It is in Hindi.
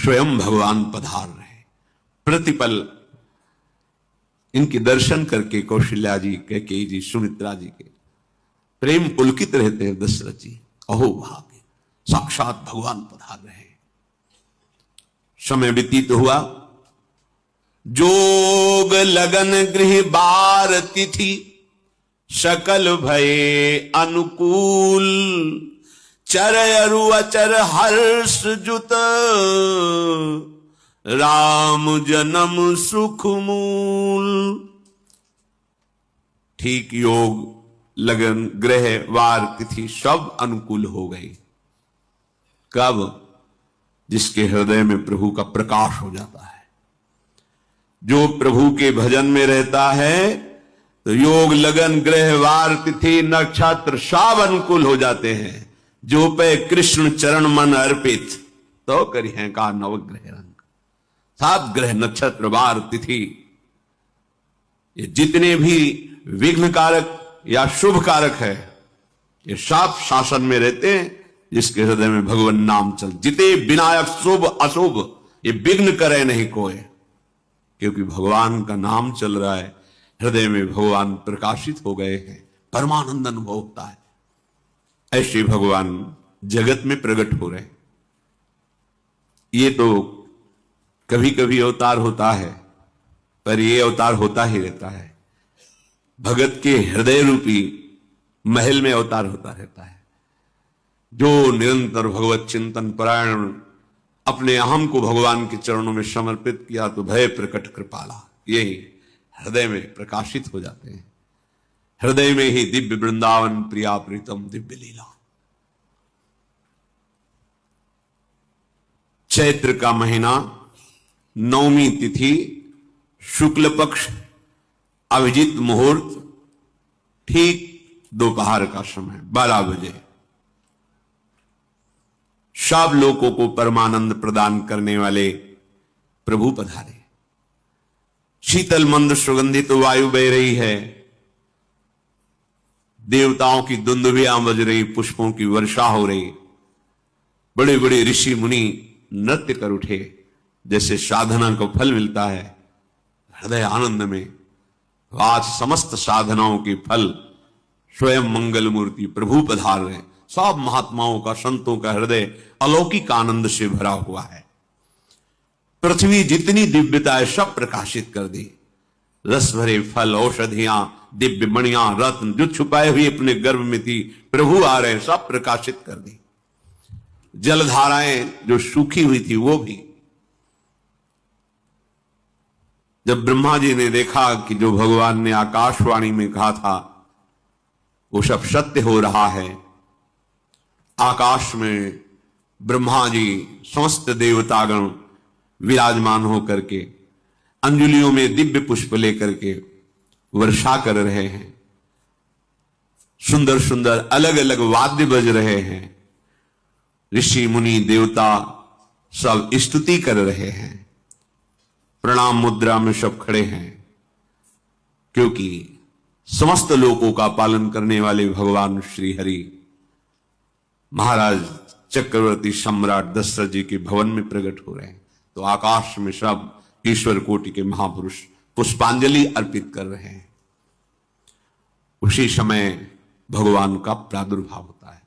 स्वयं भगवान पधार रहे। प्रतिपल इनके दर्शन करके कौशल्या जी, कैकेयी जी, सुमित्रा जी के प्रेम पुलकित रहते हैं। दशरथ जी, अहो भाग्य, साक्षात भगवान पधार रहे। समय व्यतीत हुआ। जोग लगन गृह बार तिथि, सकल भये अनुकूल। चर अरु अचर हर्ष जुत, राम जन्म सुख मूल। ठीक योग लगन ग्रह वार तिथि सब अनुकूल हो गई। कब? जिसके हृदय में प्रभु का प्रकाश हो जाता है। जो प्रभु के भजन में रहता है तो योग लगन ग्रह वार तिथि नक्षत्र सब अनुकूल हो जाते हैं। जो पे कृष्ण चरण मन अर्पित, तो करी है का नवग्रह रंग। 7 ग्रह नक्षत्र वार तिथि, ये जितने भी विघ्न कारक या शुभ कारक है, ये सब शासन में रहते हैं। जिसके हृदय में भगवान नाम चल, जिते विनायक शुभ अशुभ, ये विघ्न करे नहीं कोई, क्योंकि भगवान का नाम चल रहा है। हृदय में भगवान प्रकाशित हो गए हैं, परमानंद अनुभव होता है। ऐसे भगवान जगत में प्रकट हो रहे। ये तो कभी कभी अवतार होता है, पर ये अवतार होता ही रहता है। भगत के हृदय रूपी महल में अवतार होता रहता है। जो निरंतर भगवत चिंतन परायण, अपने अहम को भगवान के चरणों में समर्पित किया, तो भय प्रकट कृपाला, यही हृदय में प्रकाशित हो जाते हैं। हृदय में ही दिव्य वृंदावन प्रिया प्रीतम दिव्य लीला। चैत्र का महीना, नवमी तिथि, शुक्ल पक्ष, अभिजीत मुहूर्त, ठीक दोपहर का समय 12 बजे। सब लोगों को परमानंद प्रदान करने वाले प्रभु पधारे। शीतल मंद सुगंधित वायु बह रही है। देवताओं की दुंदुभियां बज रही, पुष्पों की वर्षा हो रही। बड़े बड़े ऋषि मुनि नृत्य कर उठे। जैसे साधना को फल मिलता है, हृदय आनंद में, आज समस्त साधनाओं के फल स्वयं मंगल मूर्ति प्रभु पधार रहे। सब महात्माओं का, संतों का हृदय अलौकिक आनंद से भरा हुआ है। पृथ्वी जितनी दिव्यता है सब प्रकाशित कर दी। रस भरे फल, औषधियां, दिव्य मणियां, रत्न जो छुपाए हुए अपने गर्भ में थी, प्रभु आ रहे, सब प्रकाशित कर दी। जलधाराएं जो सूखी हुई थी वो भी। जब ब्रह्मा जी ने देखा कि जो भगवान ने आकाशवाणी में कहा था वो सब सत्य हो रहा है, आकाश में ब्रह्मा जी समस्त देवतागण विराजमान होकर के अंजलियों में दिव्य पुष्प लेकर के वर्षा कर रहे हैं। सुंदर सुंदर अलग अलग वाद्य बज रहे हैं। ऋषि मुनि देवता सब स्तुति कर रहे हैं। प्रणाम मुद्रा में सब खड़े हैं, क्योंकि समस्त लोकों का पालन करने वाले भगवान श्री हरि महाराज चक्रवर्ती सम्राट दशरथ जी के भवन में प्रकट हो रहे हैं। तो आकाश में सब ईश्वर कोटि के महापुरुष पुष्पांजलि अर्पित कर रहे हैं। उसी समय भगवान का प्रादुर्भाव होता है।